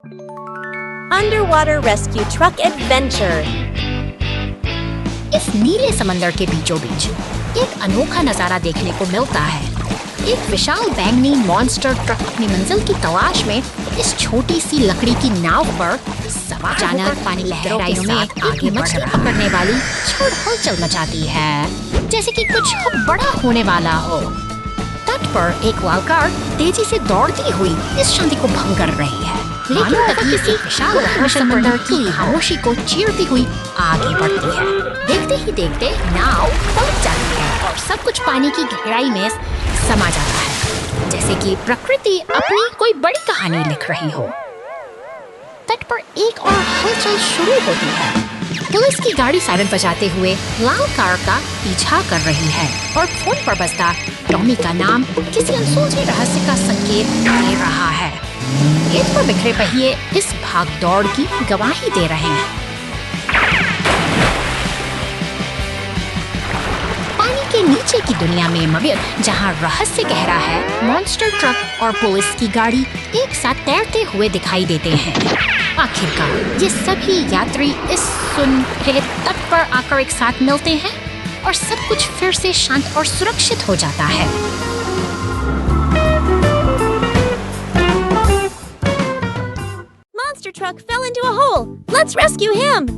Underwater Rescue Truck Adventure. इस नीले समंदर के बीचों बीच एक अनोखा नजारा देखने को मिलता है। एक विशाल बैंगनी मॉन्स्टर ट्रक अपनी मंजिल की तलाश में इस छोटी सी लकड़ी की नाव पर सवार अचानक पानी लहरों के साथ आगे मछली पकड़ने वाली छोड़ हलचल मचाती है, जैसे कि कुछ बड़ा होने वाला हो। तट पर एक वालकार तेजी से दौड़ती हुई इस शांति को भंग कर रही है, लेकिन तभी एक विशाल लहर समंदर की खामोशी को चीरती हुई आगे बढ़ती है। देखते ही देखते नाव पलट जाती है और सब कुछ पानी की गहराई में समा जाता है, जैसे कि प्रकृति अपनी कोई बड़ी कहानी लिख रही हो। तट पर एक और हलचल शुरू होती है। पुलिस की गाड़ी सायरन बजाते हुए लाल कार का पीछा कर रही है और फोन पर बजता टॉमी का नाम किसी अनसुलझे रहस्य का संकेत दे रहा है। खेत पर बिखरे पहिए इस भाग दौड़ की गवाही दे रहे हैं। पानी के नीचे की दुनिया में मगर जहां रहस्य गहरा है, मॉन्स्टर ट्रक और पुलिस की गाड़ी एक साथ तैरते हुए दिखाई देते हैं। आखिरकार ये सभी यात्री इस सुनहरे तट पर आकर एक साथ मिलते हैं और सब कुछ फिर से शांत और सुरक्षित हो जाता है। Monster truck fell into a hole. Let's rescue him.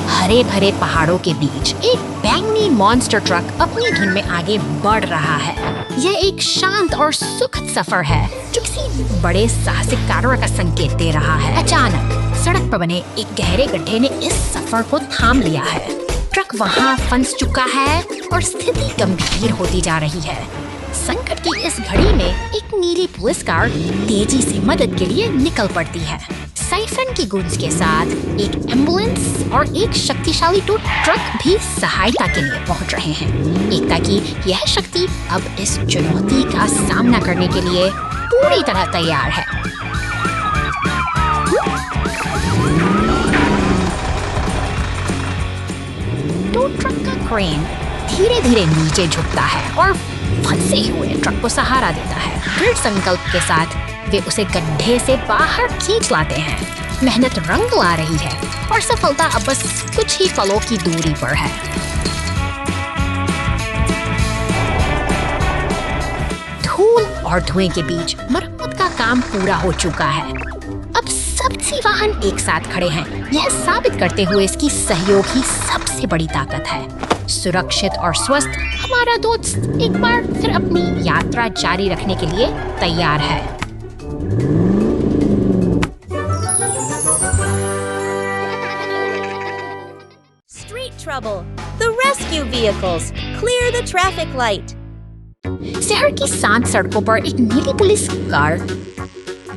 हरे भरे पहाड़ों के बीच एक बैंगनी मॉन्स्टर ट्रक अपनी धुन में आगे बढ़ रहा है। यह एक शांत और सुखद सफर है जो किसी बड़े साहसिक कार्य का संकेत दे रहा है। अचानक सड़क पर बने एक गहरे गड्ढे ने इस सफर को थाम लिया है। ट्रक वहां फंस चुका है और स्थिति गंभीर होती जा रही है। संकट की इस घड़ी में एक नीली पुलिस कार तेजी से मदद के लिए निकल पड़ती है। साइरन की गूंज के साथ एक एम्बुलेंस और एक शक्तिशाली टो ट्रक भी सहायता के लिए पहुंच रहे हैं। एकता की यह शक्ति अब इस चुनौती का सामना करने के लिए पूरी तरह तैयार है। टो ट्रक का क्रेन धीरे धीरे नीचे झुकता है और फंसे हुए ट्रक को सहारा देता है। दृढ़ संकल्प के साथ वे उसे गड्ढे से बाहर खींच लाते हैं। मेहनत रंग ला रही है और सफलता अब बस कुछ ही पलों की दूरी पर है। धूल और धुएं के बीच मरम्मत का काम पूरा हो चुका है। अब सभी वाहन एक साथ खड़े हैं, यह साबित करते हुए इसकी सहयोग ही सबसे बड़ी ताकत है। सुरक्षित और स्वस्थ हमारा दोस्त एक बार फिर अपनी यात्रा जारी रखने के लिए तैयार है। Street trouble. The rescue vehicles. Clear the traffic light. शहर की शांत सड़कों पर एक नीली पुलिस कार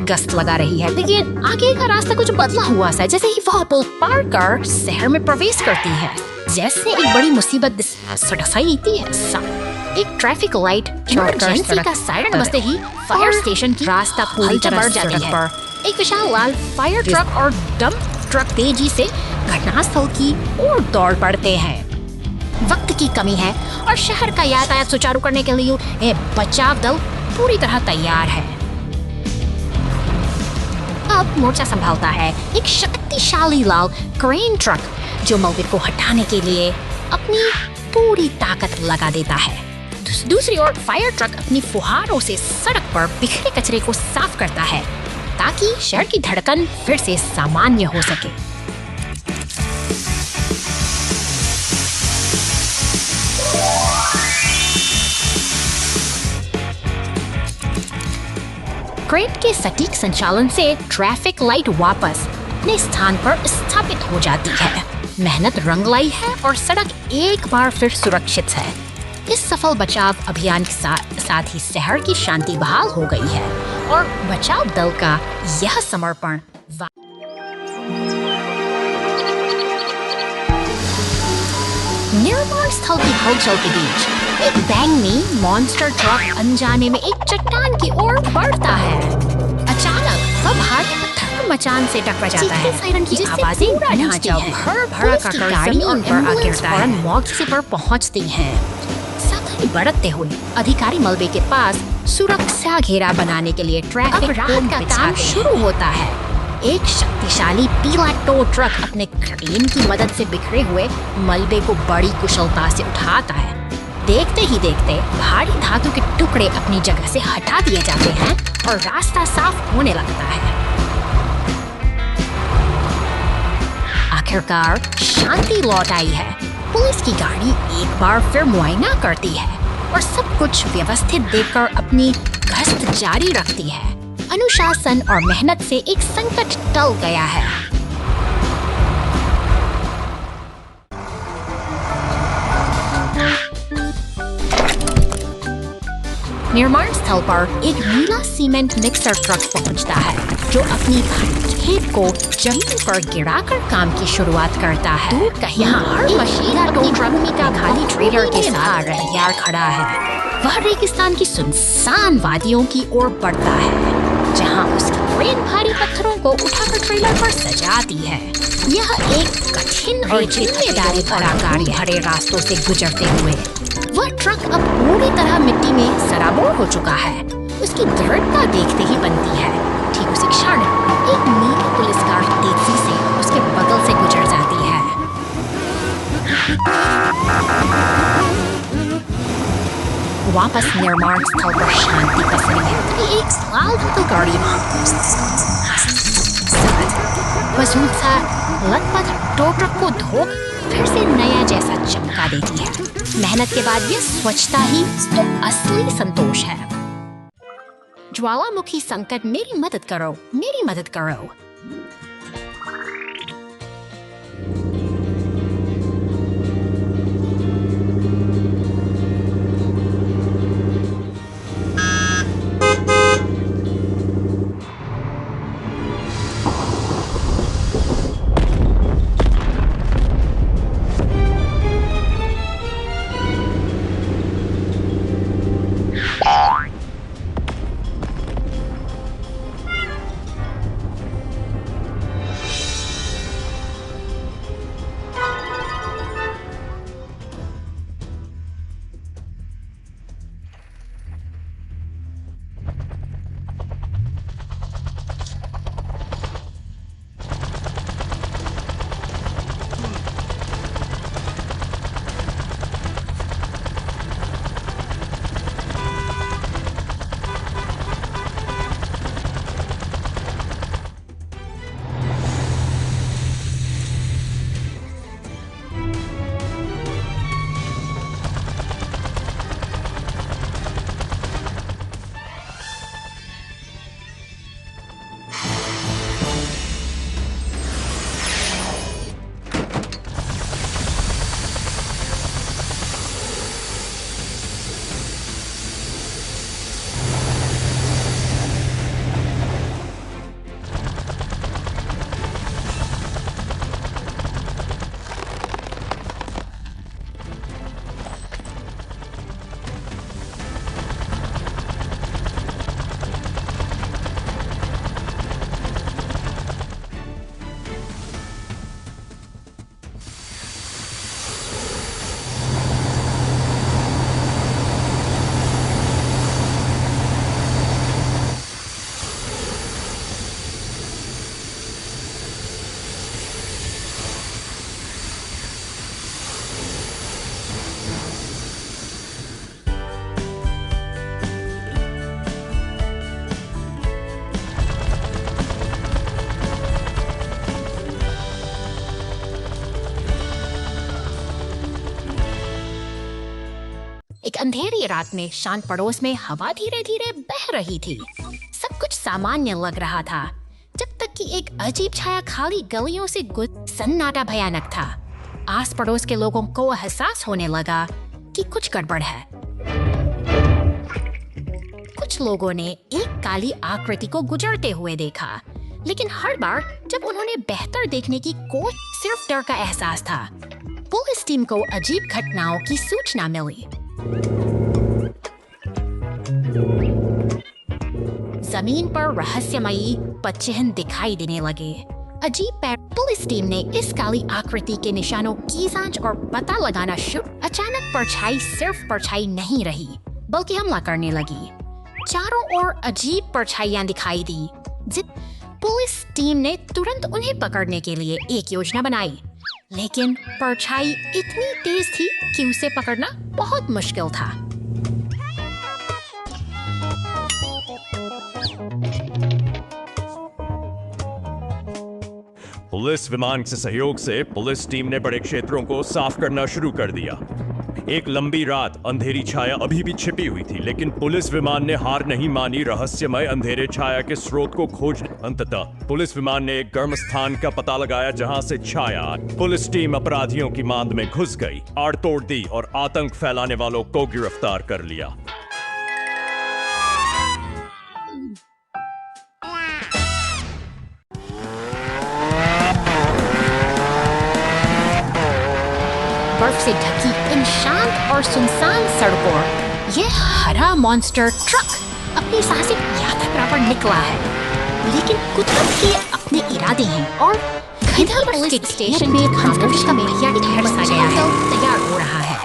गश्त लगा रही है, लेकिन आगे का रास्ता कुछ बदला हुआ सा, जैसे ही वह पुल पार कर शहर में प्रवेश करती है। जैसे एक बड़ी मुसीबत सड़साई देती है। एक ट्रैफिक लाइट इमरजेंसी का सायरन बजते ही फायर स्टेशन की रास्ता पूरी तरह बढ़ जाती है। एक विशाल लाल फायर ट्रक और डंप ट्रक तेजी से घटनास्थल की ओर दौड़ पड़ते हैं। वक्त की कमी है और शहर का यातायात सुचारू करने के लिए बचाव दल पूरी तरह तैयार है। अब मोर्चा संभालता है एक शक्तिशाली लाल क्रेन ट्रक जो मलबे को हटाने के लिए अपनी पूरी ताकत लगा देता है। दूसरी ओर फायर ट्रक अपनी फुहारों से सड़क पर बिखरे कचरे को साफ करता है ताकि शहर की धड़कन फिर से सामान्य हो सके। क्रेन के सटीक संचालन से ट्रैफिक लाइट वापस अपने स्थान पर स्थापित हो जाती है। मेहनत रंग लाई है और सड़क एक बार फिर सुरक्षित है। इस सफल बचाव अभियान के साथ ही शहर की शांति बहाल हो गई है और बचाव दल का यह समर्पण निर्माण स्थल की हलचल के बीच एक बैंगनी मॉन्स्टर ट्रक अनजाने में एक चट्टान की ओर बढ़ता है। अचानक वह भारी पत्थर मचान से टकरा जाता है, सायरन की आवाजें ढांचा भर कर गाड़ी उन पर आ गिरता है। मौके पर पहुंचती हैं। सावधानी बरतते हुए अधिकारी मलबे के पास सुरक्षा घेरा बनाने के लिए ट्रैफिक राहत का काम शुरू होता है। एक शक्तिशाली पीला टो ट्रक अपने क्रेन की मदद से बिखरे हुए मलबे को बड़ी कुशलता से उठाता है। देखते ही देखते भारी धातु के टुकड़े अपनी जगह से हटा दिए जाते हैं और रास्ता साफ होने लगता है। आखिरकार शांति लौट आई है। पुलिस की गाड़ी एक बार फिर मुआयना करती है और सब कुछ व्यवस्थित देखकर अपनी गश्त जारी रखती है। अनुशासन और मेहनत से एक संकट टल गया है। निर्माण स्थल पर एक नीला सीमेंट मिक्सर ट्रक पहुंचता है जो अपनी भारी खेप को जमीन पर गिराकर काम की शुरुआत करता है। दूर कहीं हर मशीन अपनी ट्रक का खाली ट्रेलर के साथ तैयार खड़ा है। वह रेगिस्तान की सुनसान वादियों की ओर बढ़ता है जहां उसकी क्रेन भारी पत्थरों को उठाकर ट्रेलर पर सजाती है। यह एक कठिन और जिम्मेदारी भरा कार्य भरे रास्तों से गुजरते हुए वह ट्रक अब पूरी तरह मिट्टी में सराबोर हो चुका है। उसकी दृढ़ता देखते ही बनती है। ठीक उसी क्षण एक नीली पुलिस कार तेजी से उसके बगल से गुजर जाती है। वापस निर्माण स्थल पर शांति पसरी है कि एक लाल रंग गाड़ी मजबूत सा लटपट टो ट्रक को धोख फिर से नया जैसा चमका देती है। मेहनत के बाद ये स्वच्छता ही तो असली संतोष है। ज्वालामुखी संकट, मेरी मदद करो, मेरी मदद करो। एक अंधेरी रात में शांत पड़ोस में हवा धीरे धीरे बह रही थी। सब कुछ सामान्य लग रहा था जब तक कि एक अजीब छाया खाली गलियों से सन्नाटा भयानक था। आस पड़ोस के लोगों को एहसास होने लगा कि कुछ गड़बड़ है। कुछ लोगों ने एक काली आकृति को गुजरते हुए देखा, लेकिन हर बार जब उन्होंने बेहतर देखने की कोशिश, सिर्फ डर का एहसास था। पुलिस टीम को अजीब घटनाओं की सूचना मिली। जमीन पर रहस्यमयी पदचिह्न दिखाई देने लगे। अजीब पैर। पुलिस टीम ने इस काली आकृति के निशानों की जांच और पता लगाना शुरू। अचानक परछाई सिर्फ परछाई नहीं रही, बल्कि हमला करने लगी। चारों ओर अजीब परछाइयां दिखाई दी। पुलिस टीम ने तुरंत उन्हें पकड़ने के लिए एक योजना बनाई, लेकिन परछाई इतनी तेज थी कि उसे पकड़ना बहुत मुश्किल था। पुलिस विमान के सहयोग से पुलिस टीम ने बड़े क्षेत्रों को साफ करना शुरू कर दिया। एक लंबी रात अंधेरी छाया अभी भी छिपी हुई थी, लेकिन पुलिस विमान ने हार नहीं मानी रहस्यमय अंधेरे छाया के स्रोत को खोजने। अंततः पुलिस विमान ने एक गर्म स्थान का पता लगाया जहां से छाया। पुलिस टीम अपराधियों की मांद में घुस गई, आड़ तोड़ दी और आतंक फैलाने वालों को गिरफ्तार कर लिया। बर्फ से ढकी इन शांत और सुनसान सड़कों यह हरा मॉन्स्टर ट्रक अपनी साहसिक यात्रा पर निकला है, लेकिन कुदरत के अपने इरादे हैं और इधर पुलिस स्टेशन में खामोश का पहिया ठहर सा गया है, तैयार हो रहा है।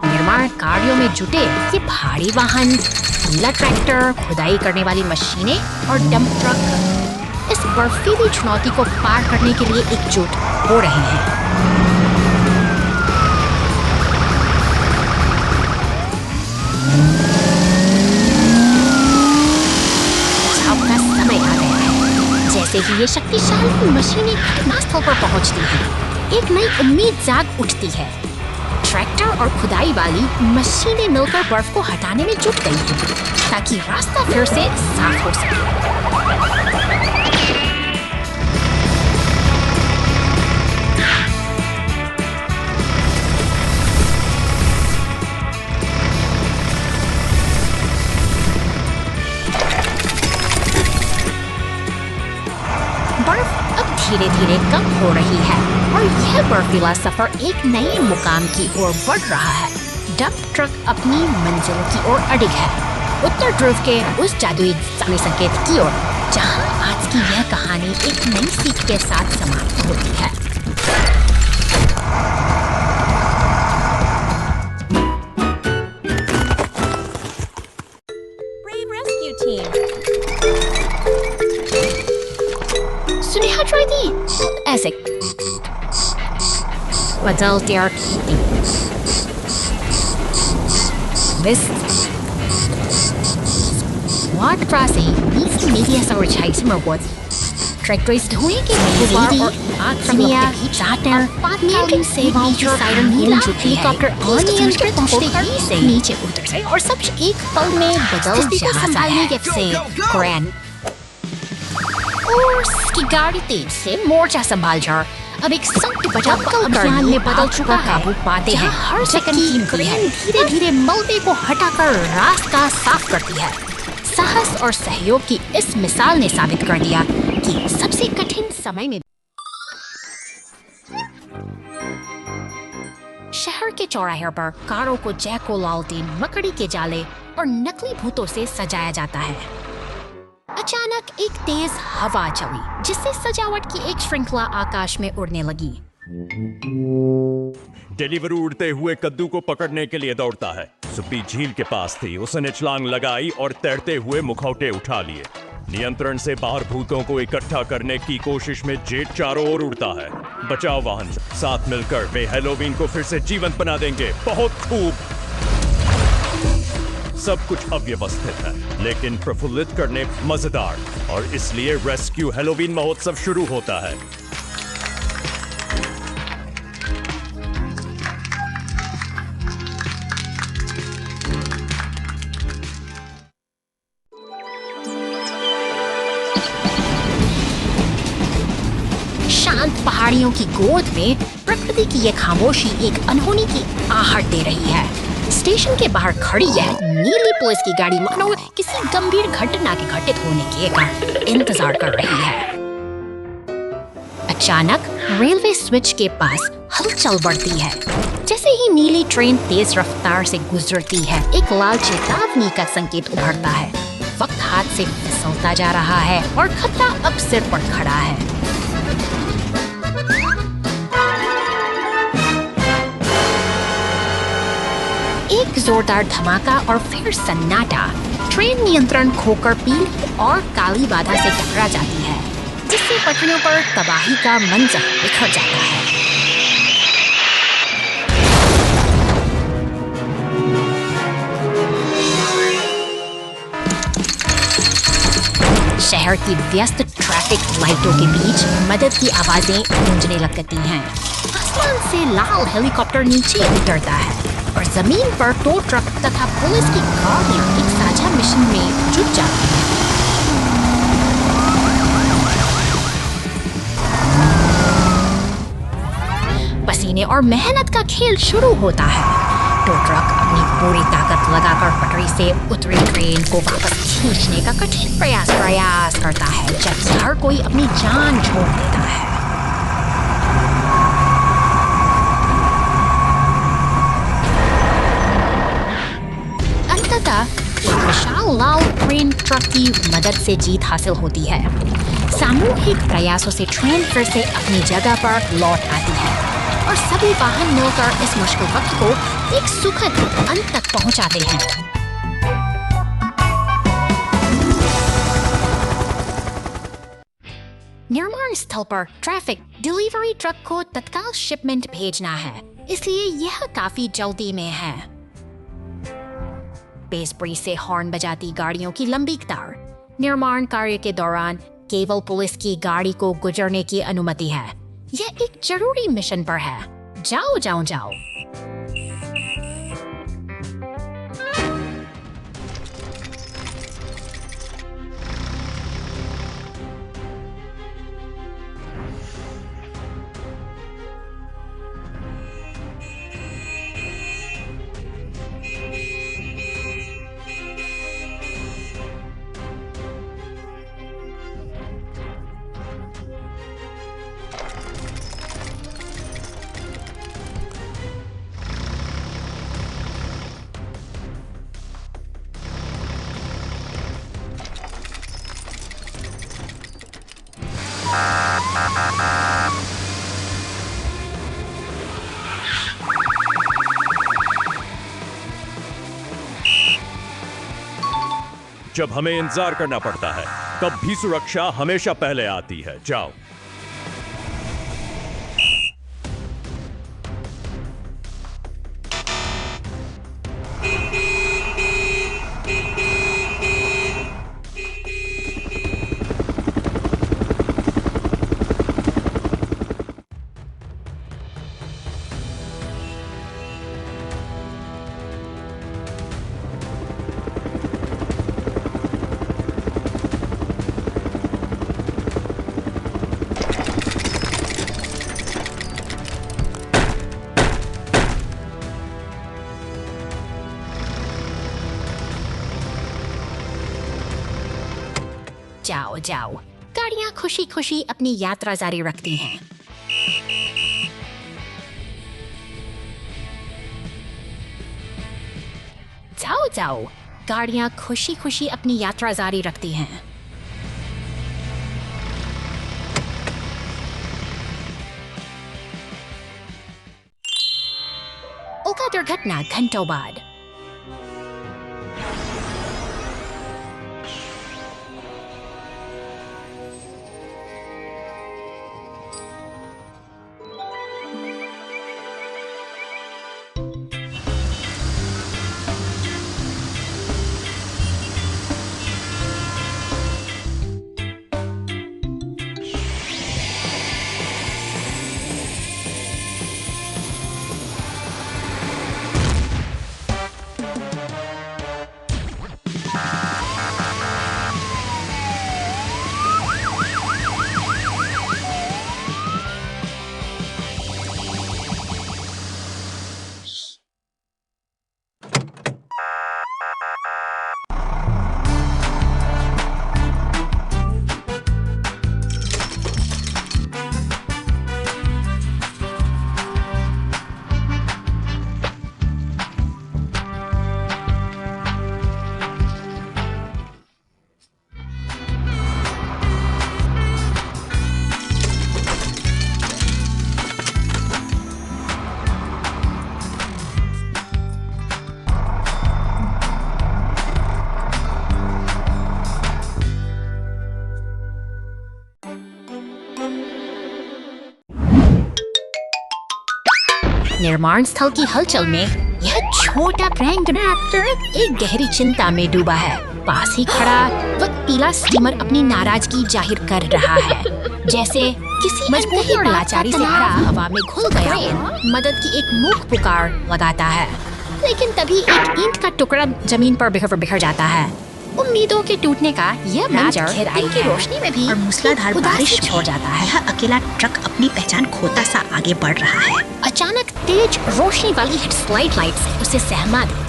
निर्माण कार्यों में जुटे ये भारी वाहन, नीला ट्रैक्टर, खुदाई करने वाली मशीनें और डंप ट्रक इस बर्फीली चुनौती को पार करने के लिए एकजुट हो रहे हैं। जैसे ही ये शक्तिशाली मशीनें घटनास्थल पर पहुंचती हैं, एक नई उम्मीद जाग उठती है। ट्रैक्टर और खुदाई वाली मशीनें मिलकर बर्फ को हटाने में जुट गई हैं, ताकि रास्ता फिर से साफ हो सके। धीरे धीरे कम हो रही है और यह बर्फीला सफर एक नए मुकाम की ओर बढ़ रहा है। डंप ट्रक अपनी मंजिल की ओर अडिग है, उत्तर ध्रुव के उस जादुई समय संकेत की ओर, जहां आज की यह कहानी एक नई सीख के साथ समाप्त होती है। Brave Rescue Team. Suneha try दी ऐसे बदल त्यार What Frasi needs to media our chase rewards. Tractors धुएं के गुबार और आग से लपटे चाटर पानी से feature siren नीला हेलीकॉप्टर अनियंत्रित पहुंचते से नीचे उतर से और सब एक पल में बदल जाता है। से ग्रैंड और उसकी गाड़ी तेज से मोर्चा संभाल जा अब एक संकट बचाव अभियान में बदल चुका है, काबू पाते हैं हर सेकंड कीमती है। धीरे धीरे मलबे को हटाकर रास्ता साफ करती है। साहस और सहयोग की इस मिसाल ने साबित कर दिया कि सबसे कठिन समय में शहर के चौराहे पर कारों को जैको लालटेन, मकड़ी के जाले और नकली भूतों से सजाया जाता है। अचानक एक तेज हवा चली, जिससे सजावट की एक श्रृंखला आकाश में उड़ने लगी। डिलीवरू उड़ते हुए कद्दू को पकड़ने के लिए दौड़ता है। सुप्पी झील के पास थी, उसने छलांग लगाई और तैरते हुए मुखौटे उठा लिए। नियंत्रण से बाहर भूतों को इकट्ठा करने की कोशिश में जेट चारों ओर उड़ता है। बचाव वाहन साथ मिलकर वे हैलोवीन को फिर से जीवंत बना देंगे। बहुत खूब। सब कुछ अव्यवस्थित है, लेकिन प्रफुल्लित करने मजेदार, और इसलिए रेस्क्यू हैलोवीन महोत्सव शुरू होता है। शांत पहाड़ियों की गोद में प्रकृति की यह खामोशी एक अनहोनी की आहट दे रही है। स्टेशन के बाहर खड़ी है नीली पुलिस की गाड़ी, मानो किसी गंभीर घटना के घटित होने के का इंतजार कर रही है। अचानक रेलवे स्विच के पास हलचल बढ़ती है। जैसे ही नीली ट्रेन तेज रफ्तार से गुजरती है, एक लाल चेतावनी का संकेत उभरता है। वक्त हाथ से फिसलता जा रहा है और खतरा अब सिर पर खड़ा है। एक जोरदार धमाका और फिर सन्नाटा। ट्रेन नियंत्रण खोकर पीली और काली बाधा से टकरा जाती है, जिससे पटरियों पर तबाही का मंजर बिखर जाता है। शहर की व्यस्त ट्रैफिक लाइटों के बीच मदद की आवाजें गूंजने लगती हैं। आसमान से लाल हेलीकॉप्टर नीचे उतरता है और जमीन पर 2 ट्रक तथा पुलिस की गाड़ियां एक साझा मिशन में जुट जाती हैं। पसीने और मेहनत का खेल शुरू होता है। 2 ट्रक अपनी पूरी ताकत लगाकर पटरी से उतरी ट्रेन को वापस खींचने का कठिन प्रयास करता है, जबकि हर कोई अपनी जान छोड़ देता है। अंततः एक विशाल लाल ट्रेन ट्रक की मदद से जीत हासिल होती है। सामूहिक प्रयासों से ट्रेन फिर से अपनी जगह पर लौट आती है और सभी वाहन मिलकर इस मुश्किल वक्त को एक सुखद अंत तक पहुंचाते हैं। निर्माण स्थल पर ट्रैफिक डिलीवरी ट्रक को तत्काल शिपमेंट भेजना है, इसलिए यह काफी जल्दी में है। बेसब्री से हॉर्न बजाती गाड़ियों की लंबी कतार। निर्माण कार्य के दौरान केवल पुलिस की गाड़ी को गुजरने की अनुमति है। यह एक जरूरी मिशन पर है। जाओ जाओ जाओ। जब हमें इंतजार करना पड़ता है, तब भी सुरक्षा हमेशा पहले आती है। जाओ। जाओ जाओ। गाड़ियां खुशी खुशी अपनी यात्रा जारी रखती हैं। जाओ जाओ। गाड़ियां खुशी खुशी अपनी यात्रा जारी रखती हैं। उल्का दुर्घटना घंटों बाद। निर्माण स्थल की हलचल में यह छोटा प्रैंक कंडक्टर एक गहरी चिंता में डूबा है। पास ही खड़ा वह पीला स्टीमर अपनी नाराजगी जाहिर कर रहा है, जैसे किसी मजबूरी और लाचारी से भरा हवा में घुल गया हो। मदद की एक मूक पुकार लगाता है, लेकिन तभी एक ईंट का टुकड़ा जमीन पर बिखर जाता है। उम्मीदों के टूटने का यह मंजर दिन की रोशनी में भी और मूसलाधार बारिश छोड़ जाता है। यह अकेला ट्रक अपनी पहचान खोता सा आगे बढ़ रहा है। अचानक तेज रोशनी वाली हेडलाइट लाइट्स उसे सहमा देती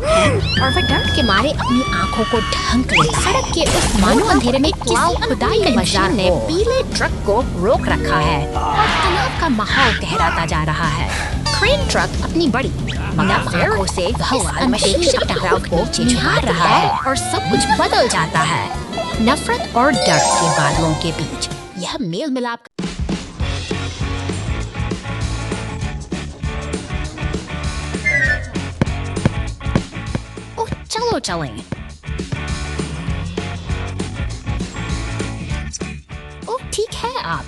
हैं और वह डर के मारे अपनी आंखों को ढक लेता है। सड़क के उस मानो अंधेरे में किसी खुदाई के मशीन ने पीले ट्रक को रोक रखा है और तनाव का माहौल गहराता जा रहा है। क्रेन ट्रक अपनी बड़ी नम आंखों से अनपेक्षित टकराव को निहार रहा है और सब कुछ बदल जाता है। नफरत और डर के बादलों के बीच यह मेल मिलाप चलो चलें। ओह ठीक है आप।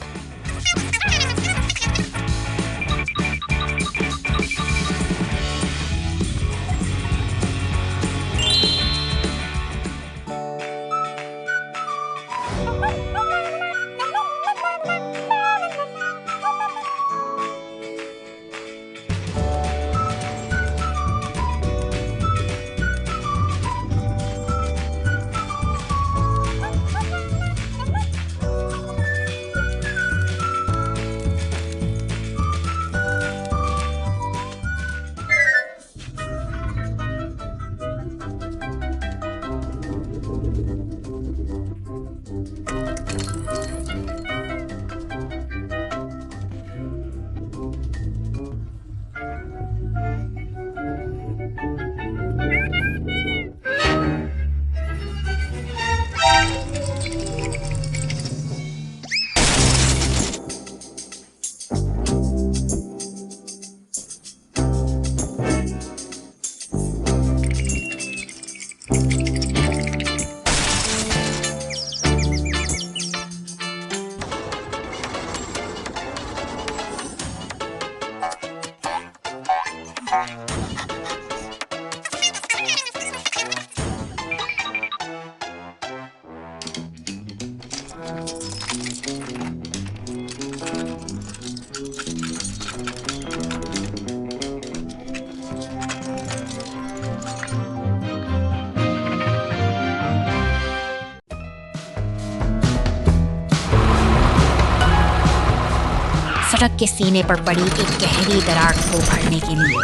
सड़क के सीने पर पड़ी एक गहरी दरार को भरने के लिए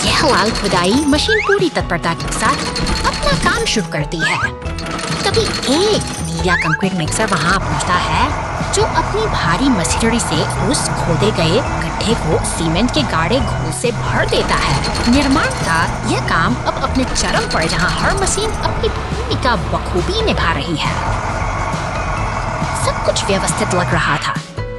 यह लाल खुदाई मशीन पूरी तत्परता के साथ अपना काम शुरू करती है। तभी एक नीला कंक्रीट मिक्सर वहां पहुंचता है, जो अपनी भारी मशीनरी से उस खोदे गए गड्ढे को सीमेंट के गाढ़े घोल से भर देता है। निर्माण का यह काम अब अपने चरम पर, जहां हर मशीन अपनी भूमिका बखूबी निभा रही है। सब कुछ व्यवस्थित लग रहा था,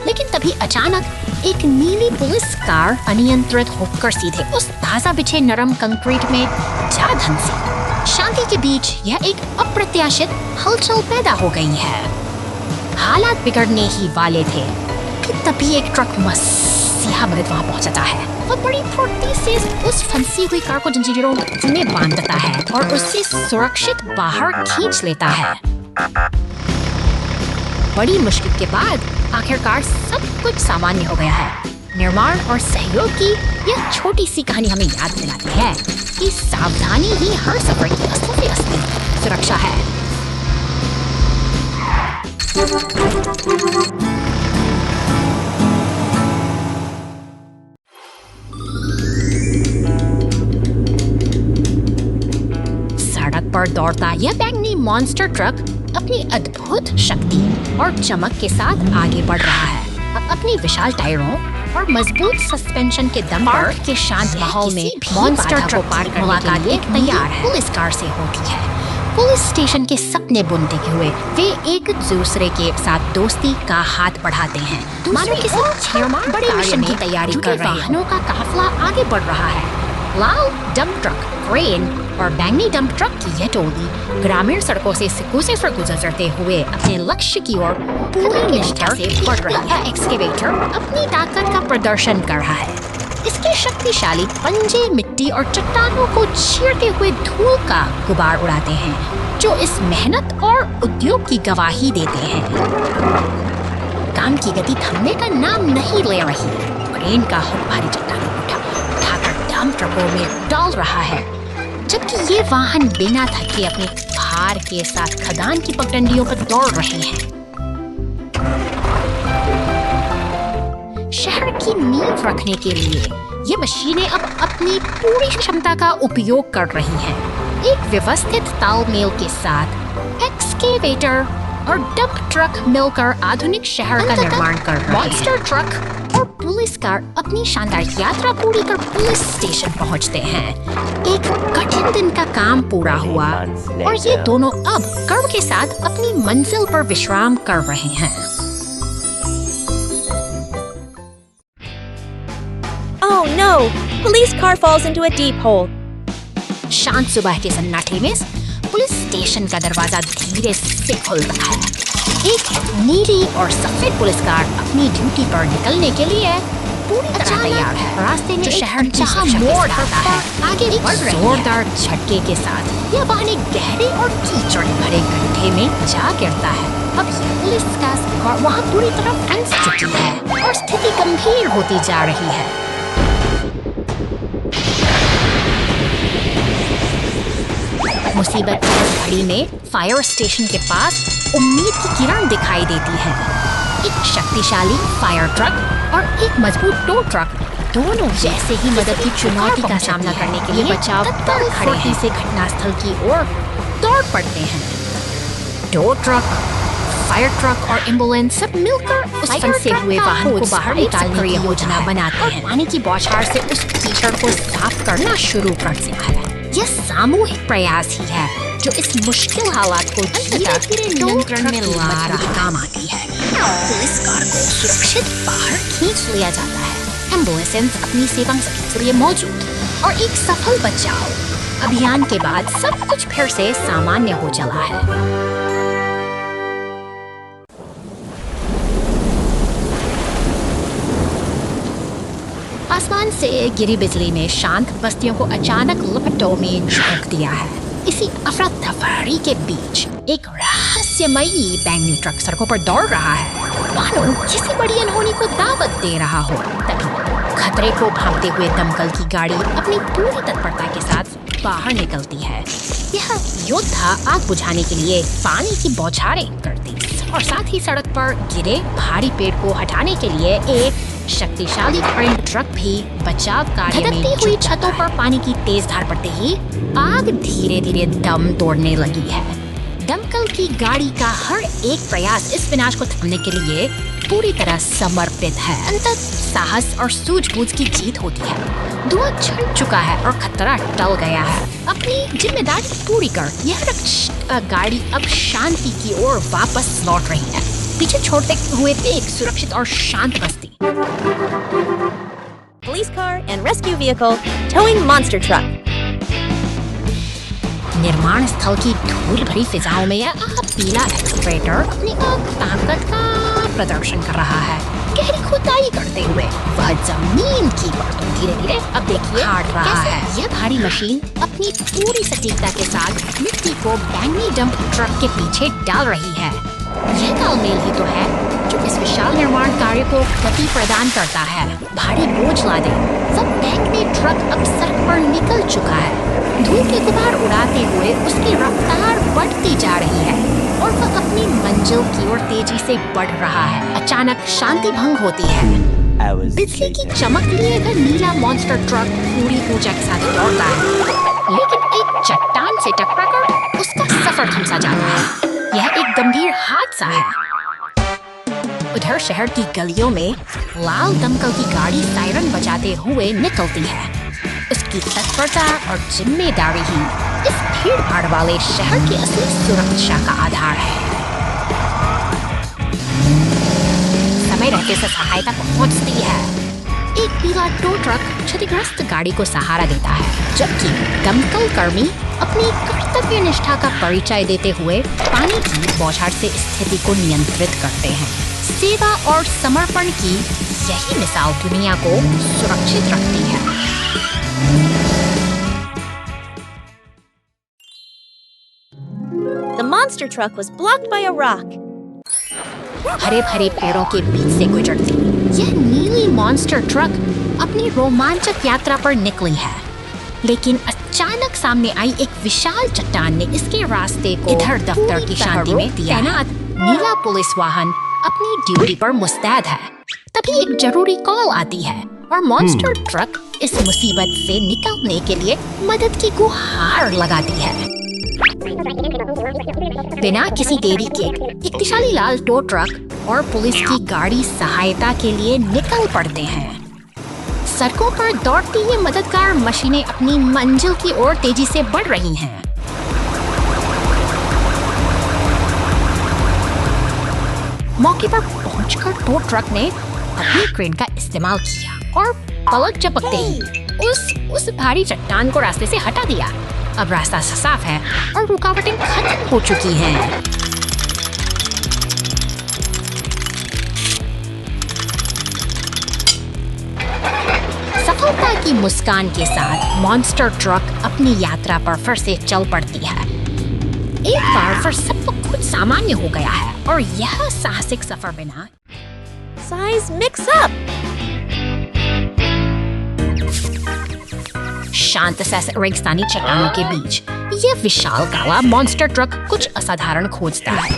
लेकिन तभी अचानक एक नीली पुलिस कार अनियंत्रित होकर सीधे उस ताजा बिछे नरम कंक्रीट में जा धंसी। शांति के बीच यह एक अप्रत्याशित हलचल पैदा हो गई है। हालात बिगड़ने ही वाले थे कि तभी एक ट्रक मसीहा मर्द वहां पहुंचता है। वह बड़ी फुर्ती से उस फंसी हुई कार को जंजीरों में बांध देता है और उससे सुरक्षित बाहर खींच लेता है। बड़ी मुश्किल के बाद आखिरकार सब कुछ सामान्य हो गया है। निर्माण और सहयोग की यह छोटी सी कहानी हमें याद दिलाती है कि सावधानी ही हर सफर की असली सुरक्षा है। सड़क पर दौड़ता यह बैंगनी मॉन्स्टर ट्रक अपनी अद्भुत शक्ति और चमक के साथ आगे बढ़ रहा है। अपनी विशाल टायरों और मजबूत सस्पेंशन के दम पर के शांत माहौल में मॉन्स्टर ट्रक पार करने के लिए तैयार है। पुलिस कार से होती है। पुलिस स्टेशन के सपने बुनते हुए वे एक दूसरे के साथ दोस्ती का हाथ बढ़ाते हैं। मानो किसी बड़े मिशन की तैयारी कर रहे हैं। वाहनों का काफिला आगे बढ़ रहा है। लाल डंप ट्रक, क्रेन और बैंगनी डंप ट्रक की यह टोली ग्रामीण सड़कों से होकर गुजरते हुए अपने लक्ष्य की ओर पूरी निष्ठा से बढ़ रही है। एक्सकेवेटर अपनी ताकत का प्रदर्शन कर रहा है। इसके शक्तिशाली पंजे मिट्टी और चट्टानों को चीरते हुए धूल का गुबार उड़ाते हैं, जो इस मेहनत और उद्योग की गवाही देते हैं। काम की गति थमने का नाम नहीं ले रही। क्रेन का हुक भारी चट्टानों को उठाकर डंप ट्रकों में डाल रहा है, जबकि ये वाहन बिना थके अपने भार के साथ खदान की पगडंडियों पर दौड़ रहे हैं। शहर की नींव रखने के लिए ये मशीनें अब अपनी पूरी क्षमता का उपयोग कर रही हैं। एक व्यवस्थित तालमेल के साथ एक्सकेवेटर और डंप ट्रक मिलकर आधुनिक शहर का निर्माण कर रहे हैं। मॉन्स्टर ट्रक और पुलिस कार अपनी शानदार यात्रा पूरी कर पुलिस स्टेशन पहुंचते हैं। एक कठिन दिन का काम पूरा हुआ और ये दोनों अब गर्व के साथ अपनी मंजिल पर विश्राम कर रहे हैं। Oh no! Police car falls into a deep hole. शांत सुबह के सन्नाटे में पुलिस स्टेशन का दरवाजा धीरे से खुलता है। एक नीली और सफेद पुलिस कार अपनी ड्यूटी पर निकलने के लिए पूरी तरह तैयार है। रास्ते में शहर जहां मोड़ आता है, आगे बढ़ रही है। जोरदार झटके के साथ यह वाहन एक गहरे और कीचड़ भरे गड्ढे में जा गिरता है। अब पुलिस का कार वहां पूरी तरह फंस चुकी है और स्थिति गंभीर होती जा रही है। मुसीबत की घड़ी में फायर स्टेशन के पास उम्मीद की किरण दिखाई देती है। एक शक्तिशाली फायर ट्रक और एक मजबूत टो ट्रक दोनों जैसे ही मदद की चुनौती का सामना करने के लिए बचाव दल खड़े हैं से घटनास्थल की ओर दौड़ पड़ते हैं। टो ट्रक, फायर ट्रक और एम्बुलेंस सब मिलकर उस फंसे हुए वाहन को बाहर निकालने की योजना बनाते हैं। पानी की बौछार से उस कीचड़ को साफ करना शुरू करते हैं। यह सामूहिक प्रयास ही है जो इस मुश्किल हालात को धीरे-धीरे नियंत्रण में ला रहा काम आती है। पुलिस कार को सुरक्षित बाहर खींच लिया जाता है। एम्बुलेंस अपनी सेवा के लिए मौजूद और एक सफल बचाव अभियान के बाद सब कुछ फिर से सामान्य हो चला है। आसमान से गिरी बिजली ने शांत बस्तियों को अचानक लपटों में झोंक दिया है। इसी अफरा तफरी के बीच एक रहस्यमयी बैंगनी ट्रक सड़कों पर दौड़ रहा है, मानो किसी बड़ी अनहोनी को दावत दे रहा हो। तभी खतरे को भांपते हुए दमकल की गाड़ी अपनी पूरी तत्परता के साथ बाहर निकलती है। यह योद्धा आग बुझाने के लिए पानी की बौछारें करती और साथ ही सड़क पर गिरे भारी पेड़ को हटाने के लिए एक शक्तिशाली क्रेन ट्रक भी बचाव कार्य में हुई छतों पर पानी की तेज धार पड़ते ही आग धीरे धीरे दम तोड़ने लगी है। दमकल की गाड़ी का हर एक प्रयास इस विनाश को थमने के लिए पूरी तरह समर्पित है। अंततः साहस और सूझबूझ की जीत होती है। धुआं छिड़ चुका है और खतरा टल गया है। अपनी जिम्मेदारी पूरी कर यह गाड़ी अब शांति की ओर वापस लौट रही है, पीछे छोड़ते हुए एक सुरक्षित और शांत बस्ती। Police car and rescue vehicle towing monster truck. निर्माण स्थल की धूल भरी फिजाओं में यह पीला एक्सकेवेटर अपनी ताकत का प्रदर्शन कर रहा है। गहरी खुदाई करते हुए वह जमीन की परतों धीरे धीरे अब देखिए काट रहा है। यह भारी मशीन अपनी पूरी सटीकता के साथ मिट्टी को बैंगनी डंप ट्रक के पीछे डाल रही है। यह तालमेल ही तो है जो इस विशाल निर्माण कार्य को गति प्रदान करता है। भारी बोझ लादे वो बैंगनी ट्रक अब सड़क पर निकल चुका है। धूल के गुबार उड़ाते हुए उसकी रफ्तार बढ़ती जा रही है और वह अपनी मंजिल की ओर तेजी से बढ़ रहा है। अचानक शांति भंग होती है। बिजली की चमक लिए वह नीला मॉन्स्टर ट्रक पूरी ऊर्जा के साथ दौड़ता है, लेकिन एक चट्टान से टकराकर उसका सफर थम सा जाता है। यह एक गंभीर हादसा है। उधर शहर की गलियों में लाल दमकल की गाड़ी सायरन बजाते हुए निकलती है। उसकी तत्परता और जिम्मेदारी ही इस भीड़ भाड़ वाले शहर की असली सुरक्षा का आधार है। समय रहते से सहायता पहुंचती है। एक पीला टो ट्रक क्षतिग्रस्त गाड़ी को सहारा देता है, जबकि दमकल कर्मी अपनी कर्तव्य निष्ठा का परिचय देते हुए पानी की बौछार से स्थिति को नियंत्रित करते हैं। सेवा और समर्पण की यही मिसाल दुनिया को सुरक्षित रखती है। The monster truck was blocked by a rock. हरे भरे पेड़ों के बीच से गुजरती यह नीली मॉन्स्टर ट्रक अपनी रोमांचक यात्रा पर निकली है, लेकिन अचानक सामने आई एक विशाल चट्टान ने इसके रास्ते को इधर दफ्तर की शांति में दिया। तैनात नीला पुलिस वाहन अपनी ड्यूटी पर मुस्तैद है। तभी एक जरूरी कॉल आती है और मॉन्स्टर ट्रक इस मुसीबत से निकलने के लिए मदद की गुहार लगाती है। बिना किसी देरी के एक विशाली लाल टो ट्रक और पुलिस की गाड़ी सहायता के लिए निकल पड़ते हैं। सड़कों पर दौड़ती ये मददगार मशीनें अपनी मंजिल की ओर तेजी से बढ़ रही हैं। मौके पर पहुंचकर टो ट्रक ने अपनी क्रेन का इस्तेमाल किया और पलक झपकते ही उस भारी चट्टान को रास्ते से हटा दिया। अब रास्ता साफ है और रुकावटें खत्म हो चुकी हैं। सफलता की मुस्कान के साथ मॉन्स्टर ट्रक अपनी यात्रा पर फिर से चल पड़ती है। एक बार फिर सब कुछ सामान्य हो गया है और यह साहसिक सफर बिना Size mix up. शांत रेगिस्तानी चट्टानों के बीच यह विशाल काला मॉन्स्टर ट्रक कुछ असाधारण खोजता है।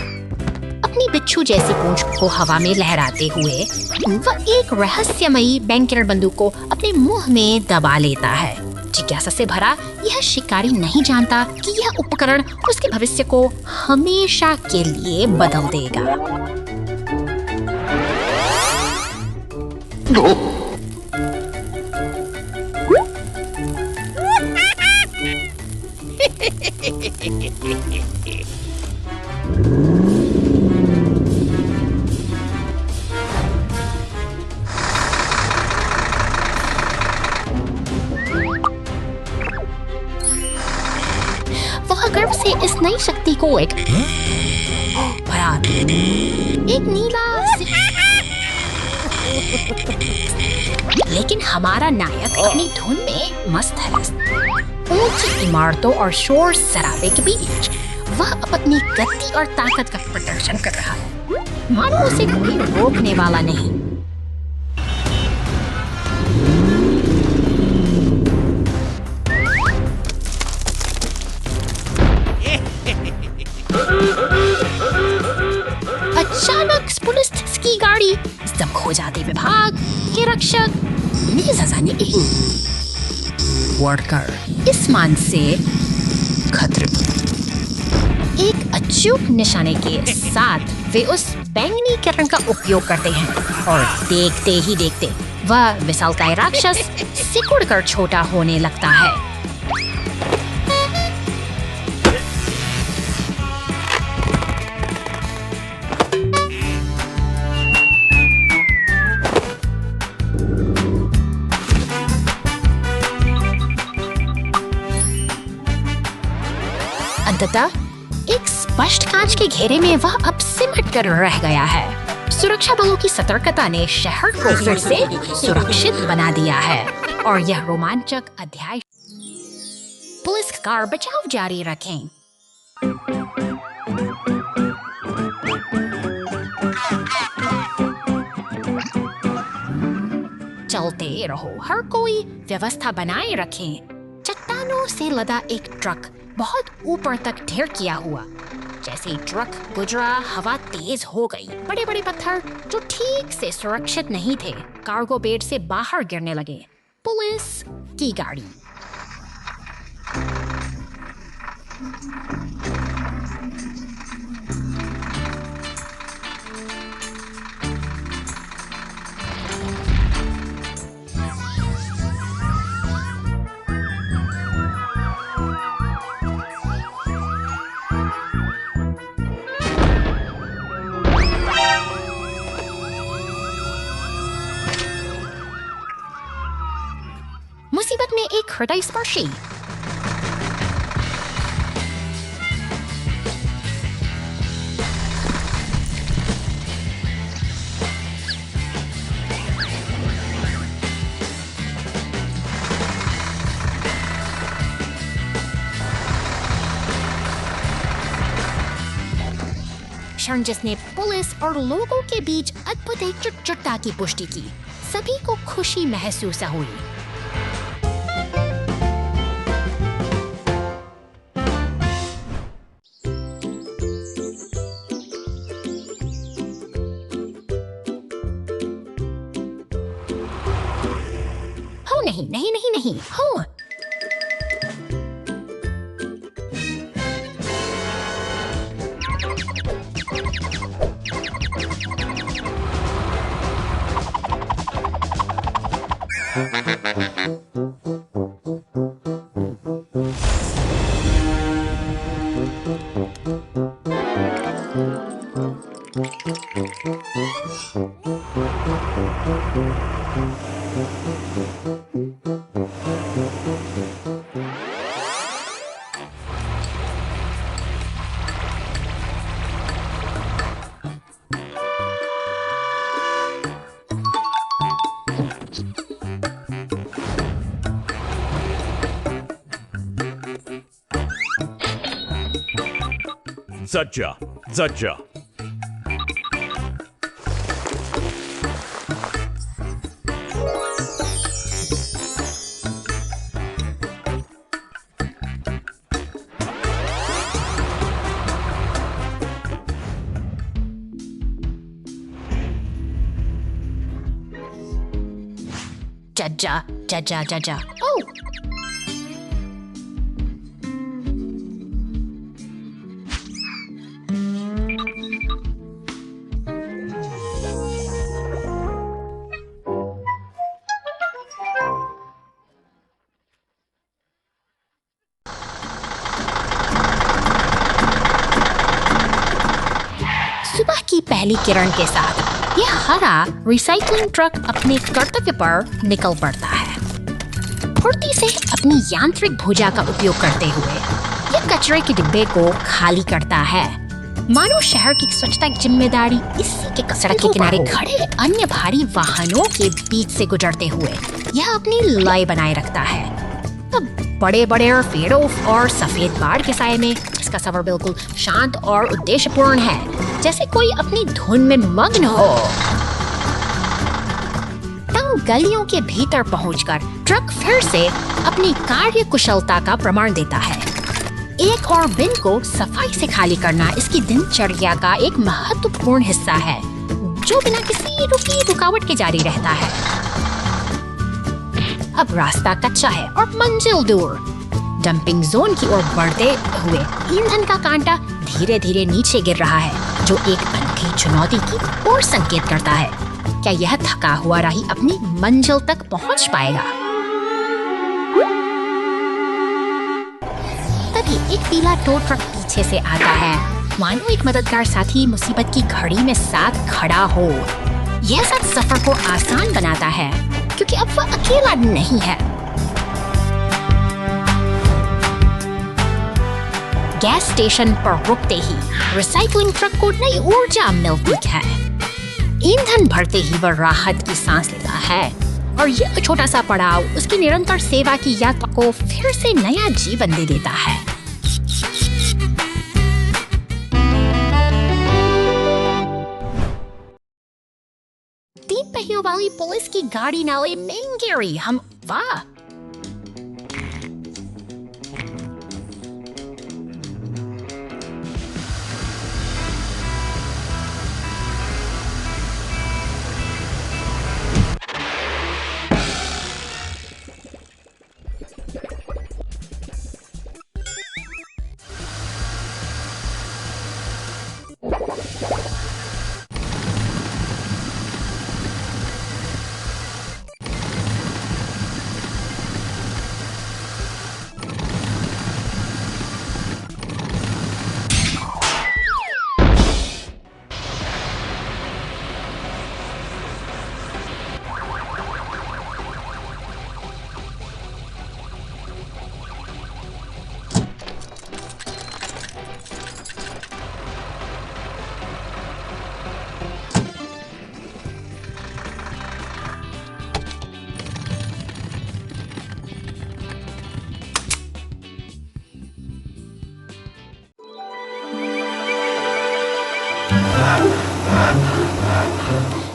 अपनी बिच्छू जैसी पूंछ को हवा में लहराते हुए वह एक रहस्यमयी बैंकिंग बंदूक को अपने मुंह में दबा लेता है। जिज्ञासा से भरा यह शिकारी नहीं जानता कि यह उपकरण उसके भविष्य को हमेशा के लिए बदल देगा। वह गर्व से इस नई शक्ति को एक नीला लेकिन हमारा नायक अपनी धुन में मस्त है। ऊंची इमारतों और शोर शराबे के बीच वह अपनी गति और ताकत का प्रदर्शन कर रहा है, मानो उसे कोई रोकने वाला नहीं। अचानक पुलिस की गाड़ी एकदम खो जाते विभाग के रक्षक वर्कर इस मान से खतरे एक अचूक निशाने के साथ वे उस बैंगनी किरण का उपयोग करते हैं और देखते ही देखते वह विशालकाय राक्षस सिकुड़कर छोटा होने लगता है। अंततः एक स्पष्ट कांच के घेरे में वह अब सिमट कर रह गया है। सुरक्षा बलों की सतर्कता ने शहर को फिर से सुरक्षित बना दिया है और यह रोमांचक अध्याय पुलिस कार बचाव जारी रखें। चलते रहो, हर कोई व्यवस्था बनाए रखें। चट्टानों से लदा एक ट्रक बहुत ऊपर तक ढेर किया हुआ। जैसे ही ट्रक गुजरा, हवा तेज हो गई। बड़े बड़े पत्थर जो ठीक से सुरक्षित नहीं थे कार्गो बेड से बाहर गिरने लगे। पुलिस की गाड़ी में एक हृदय स्पर्शी। क्षण जिसने पुलिस और लोगों के बीच अद्भुत एकजुटता की पुष्टि की, सभी को खुशी महसूस हुई। हो नहीं नहीं नहीं नहीं हो। Zajja, Zajja. Jajja, Jajja, Jajja. Oh! सुबह की पहली किरण के साथ यह हरा रिसाइकलिंग ट्रक अपने कर्तव्य पर निकल पड़ता है। फुर्ती से अपनी यांत्रिक भुजा का उपयोग करते हुए यह कचरे के डिब्बे को खाली करता है। मानो शहर की स्वच्छता की जिम्मेदारी इसी के सड़क के किनारे खड़े अन्य भारी वाहनों के बीच से गुजरते हुए यह अपनी लय बनाए रखता है। अब बड़े बड़े पेड़ों और सफेद बाढ़ के साये में इसका सफर बिल्कुल शांत और उद्देश्यपूर्ण है, जैसे कोई अपनी धुन में मग्न हो। तंग गलियों के भीतर पहुंचकर ट्रक फिर से अपनी कार्य कुशलता का प्रमाण देता है। एक और बिन को सफाई से खाली करना इसकी दिनचर्या का एक महत्वपूर्ण हिस्सा है, जो बिना किसी रुकावट के जारी रहता है। अब रास्ता कच्चा है और मंजिल दूर। डंपिंग जोन की ओर बढ़ते हुए ईंधन का कांटा धीरे धीरे नीचे गिर रहा है, जो एक अनोखी चुनौती की ओर संकेत करता है। क्या यह थका हुआ राही अपनी मंजिल तक पहुंच पाएगा? तभी एक पीला टो ट्रक पीछे से आता है, मानो एक मददगार साथी मुसीबत की घड़ी में साथ खड़ा हो। यह साथ सफर को आसान बनाता है, क्योंकि अब वह अकेला नहीं है। गैस स्टेशन पर रुकते ही रिसाइकलिंग ट्रक को नई ऊर्जा मिलती है। ईंधन भरते ही वह राहत की सांस लेता है, और यह छोटा सा पड़ाव उसकी निरंतर सेवा की यात्रा को फिर से नया जीवन दे देता है। तीन पहियों वाली पुलिस की गाड़ी नाले में गिरी। हम वाह!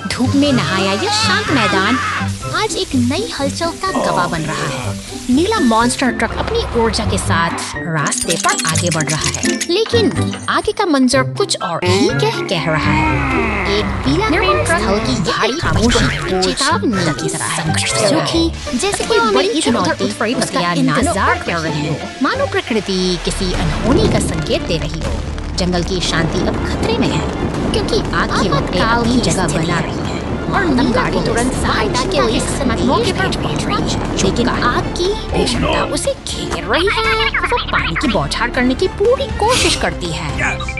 धूप में नहाया यह शांत मैदान आज एक नई हलचल का गवाह बन रहा है। नीला मॉन्स्टर ट्रक अपनी ऊर्जा के साथ रास्ते पर आगे बढ़ रहा है, लेकिन आगे का मंजर कुछ और ही कह रहा है। एक पीला क्रेन ट्रक की भारी खामोशी चेतावनी की तरह है, जो कि जैसे कोई बड़ी चुनौती उसका इंतजार कर रही हो, मानो प्रकृति किसी अनहोनी का संकेत दे रही हो। जंगल की शांति अब खतरे में है, क्योंकि आग की लपटें अपनी जगह बना रही है और नीला गाड़ी तुरंत सहायता के लिए मौके पर पहुंच रही है। लेकिन आग की भीषणता उसे घेर रही है। वो पानी की बौछार करने की पूरी कोशिश करती है,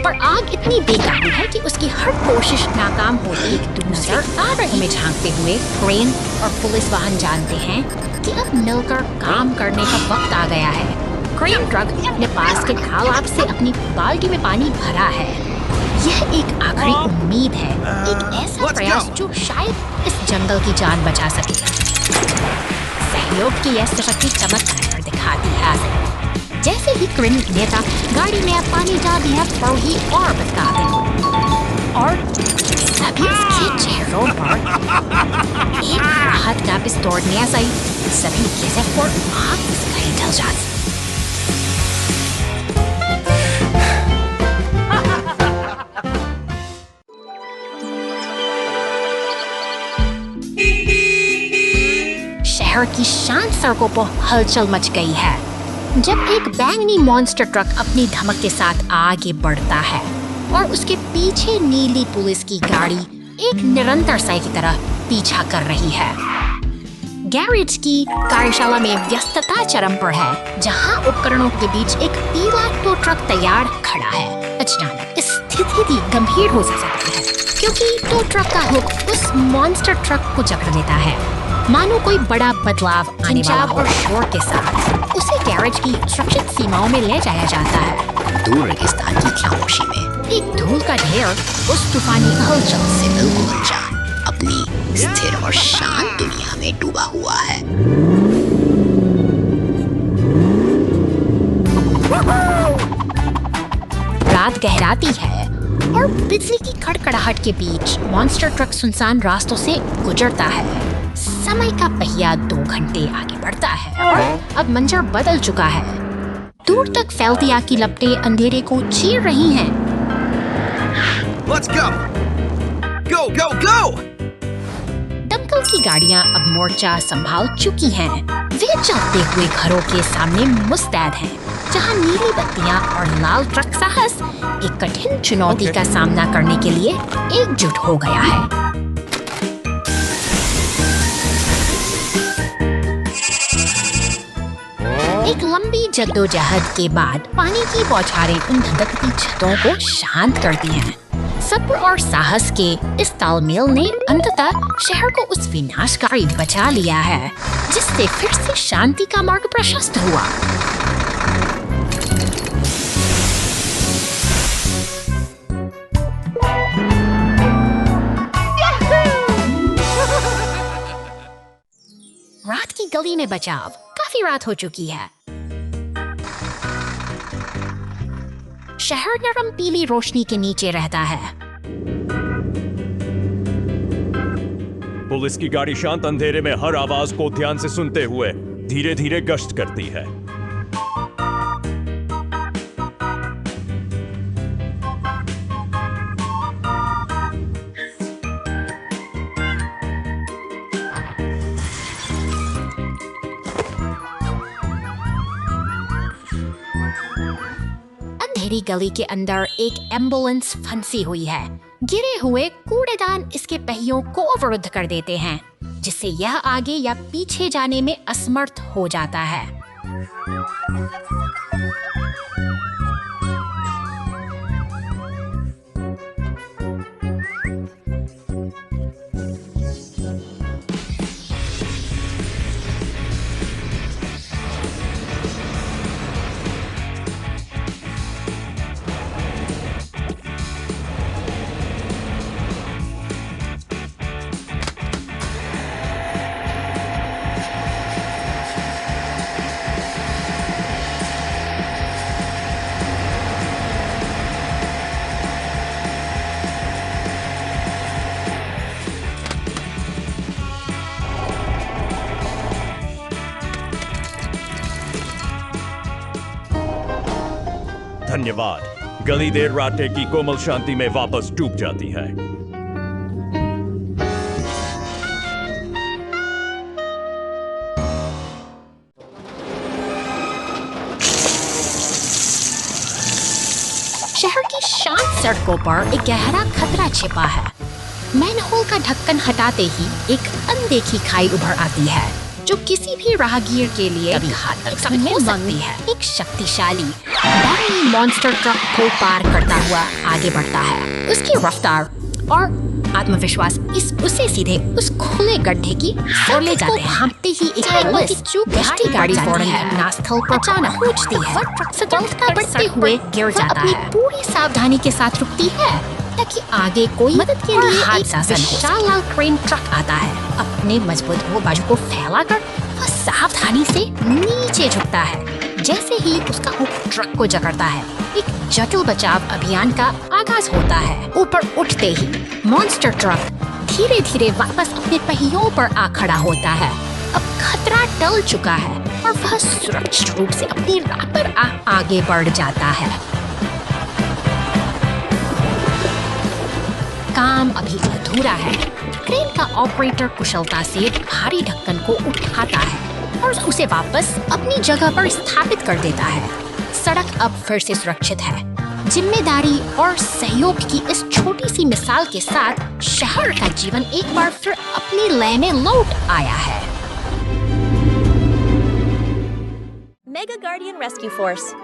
पर आग इतनी बेकाबू है कि उसकी हर कोशिश नाकाम होती है। नजर आ रही में झांकते हुए क्रेन और पुलिस वाहन जानते हैं कि अब मिलकर काम करने का वक्त आ गया है। क्रेन ट्रक ने पास के तालाब से अपनी बाल्टी में पानी भरा है। यह एक आखिरी उम्मीद है, एक ऐसा प्रयास जो शायद इस जंगल की जान बचा सके। सहयोग की यह शक्ति चमत्कार दिखाती है। जैसे ही क्रेन नेता गाड़ी में अब पानी डाल दिया तो ही और बता दे, और सभी उसके चेहरों पर एक राहत का पिस तोड़ने आ गई। सभी जैसे और आग कहीं ढल जाती। शहर की शांत सड़कों पर हलचल मच गई है जब एक बैंगनी मॉन्स्टर ट्रक अपनी धमक के साथ आगे बढ़ता है और उसके पीछे नीली पुलिस की गाड़ी एक निरंतर साई की तरह पीछा कर रही है। गैरेज की कार्यशाला में व्यस्तता चरम पर है, जहां उपकरणों के बीच एक पीला टो ट्रक तैयार खड़ा है। अचानक स्थिति गंभीर हो सकती है, क्योंकि टो ट्रक का हुक उस मॉन्स्टर ट्रक को जकड़ लेता है, मानो कोई बड़ा बदलाव आने वाला हो। और शोर के साथ उसे गैरेज की सुरक्षित सीमाओं में ले जाया जाता है। दूर रेगिस्तान की खामोशी में एक धूल का ढेर उस तूफानी हलचल से बिल्कुल अनजान अपनी स्थिर और शांत दुनिया में डूबा हुआ है। रात गहराती है और बिजली की खड़खड़ाहट के बीच मॉन्स्टर ट्रक सुनसान रास्तों से गुजरता है। समय का पहिया 2 घंटे आगे बढ़ता है और अब मंजर बदल चुका है। दूर तक फैलती आग की लपटें अंधेरे को चीर रही हैं। Let's go! Go, go, go! दमकल की गाड़ियां अब मोर्चा संभाल चुकी हैं। वे चलते हुए घरों के सामने मुस्तैद हैं, जहां नीली बत्तियां और लाल ट्रक साहस एक कठिन चुनौती का सामना करने के लिए एकजुट हो गया है। एक लंबी जद्दोजहद के बाद पानी की बौछारें उन धधकती छतों को शांत करती हैं। सब्र और साहस के इस तालमेल ने अंततः शहर को उस विनाशकारी बचा लिया है, जिससे फिर से शांति का मार्ग प्रशस्त हुआ। रात की गली में बचाव। काफी रात हो चुकी है। शहर नरम पीली रोशनी के नीचे रहता है। पुलिस की गाड़ी शांत अंधेरे में हर आवाज को ध्यान से सुनते हुए धीरे धीरे गश्त करती है। अंधेरी गली के अंदर एक एम्बुलेंस फंसी हुई है। गिरे हुए कूड़ेदान इसके पहियों को अवरुद्ध कर देते हैं, जिससे यह आगे या पीछे जाने में असमर्थ हो जाता है। धन्यवाद। गली देर राटे की कोमल शांति में वापस डूब जाती है। शहर की शांत सड़कों पर एक गहरा खतरा छिपा है। मैनहोल का ढक्कन हटाते ही एक अनदेखी खाई उभर आती है, जो किसी भी राहगीर के लिए घातक साबित हो सकती है। एक शक्तिशाली बैगी मॉन्स्टर ट्रक को पार करता हुआ आगे बढ़ता है। उसकी रफ्तार और आत्मविश्वास उसे सीधे उस खुले गड्ढे की ओर ले जाते हैं। भागते ही एक पुलिस की चूक गहरी गाड़ी फौरन घटनास्थल पर अचानक पहुंचती है। सतर्कता बढ़ते हुए गिर जाता है। अपनी पूरी सावधानी के साथ रुकती है ताकि आगे कोई मदद के लिए एक विशाल लाल क्रेन ट्रक आता है। अपने मजबूत बाजू को फैलाकर वह सावधानी से नीचे झुकता है। जैसे ही उसका हुक ट्रक को जकड़ता है, एक जटिल बचाव अभियान का आगाज होता है। ऊपर उठते ही मॉन्स्टर ट्रक धीरे धीरे वापस अपने पहियों पर आ खड़ा होता है। अब खतरा टल चुका है और वह सुरक्षित रूप से अपनी राह पर आगे बढ़ जाता है। काम अभी अधूरा है। क्रेन का ऑपरेटर कुशलता से भारी ढक्कन को उठाता है और उसे वापस अपनी जगह पर स्थापित कर देता है। सड़क अब फिर से सुरक्षित है। जिम्मेदारी और सहयोग की इस छोटी सी मिसाल के साथ शहर का जीवन एक बार फिर अपनी लय में लौट आया है। Mega Guardian Rescue Force.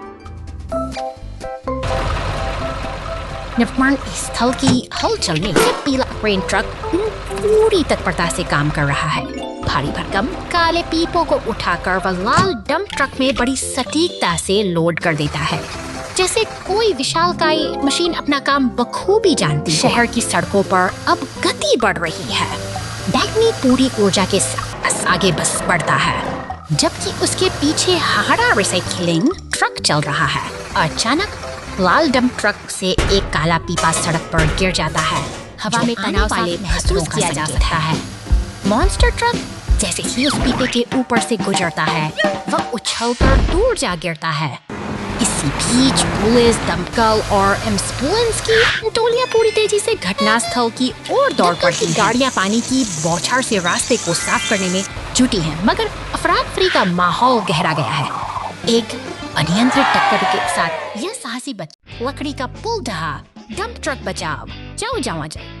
निर्माण स्थल की हलचल में पीला क्रेन ट्रक पूरी तत्परता से काम कर रहा है। भारी भरकम काले पीपों को उठाकर वह लाल डंप ट्रक में बड़ी सटीकता से लोड कर देता है, जैसे कोई विशालकाय मशीन अपना काम बखूबी जानती है। शहर की सड़कों पर अब गति बढ़ रही है। बैगनी पूरी ऊर्जा के साथ आगे बस बढ़ता है, जबकि उसके पीछे हाड़ा रिसाइकलिंग ट्रक चल रहा है। अचानक लाल डंप ट्रक से एक काला पीपा सड़क पर गिर जाता है। हवा में तनाव वाले महसूस किया जा सकता है। मॉन्स्टर ट्रक जैसे ही उस पीपे के ऊपर से गुजरता है, वह उछलकर दूर जा गिरता है। इसी बीच पुलिस, दमकल और एम्बुलेंस की टोलियां पूरी तेजी से घटनास्थल की ओर दौड़ पड़ती हैं। गाड़ियां पानी की बौछार से रास्ते को साफ करने में जुटी हैं, मगर अफरा-तफरी का माहौल गहरा गया है। एक अनियंत्रित टक्कर के साथ यह साहसी बच्चा लकड़ी का पुल ढहा। डंप ट्रक बचाव, जाओ जाओ जाओ।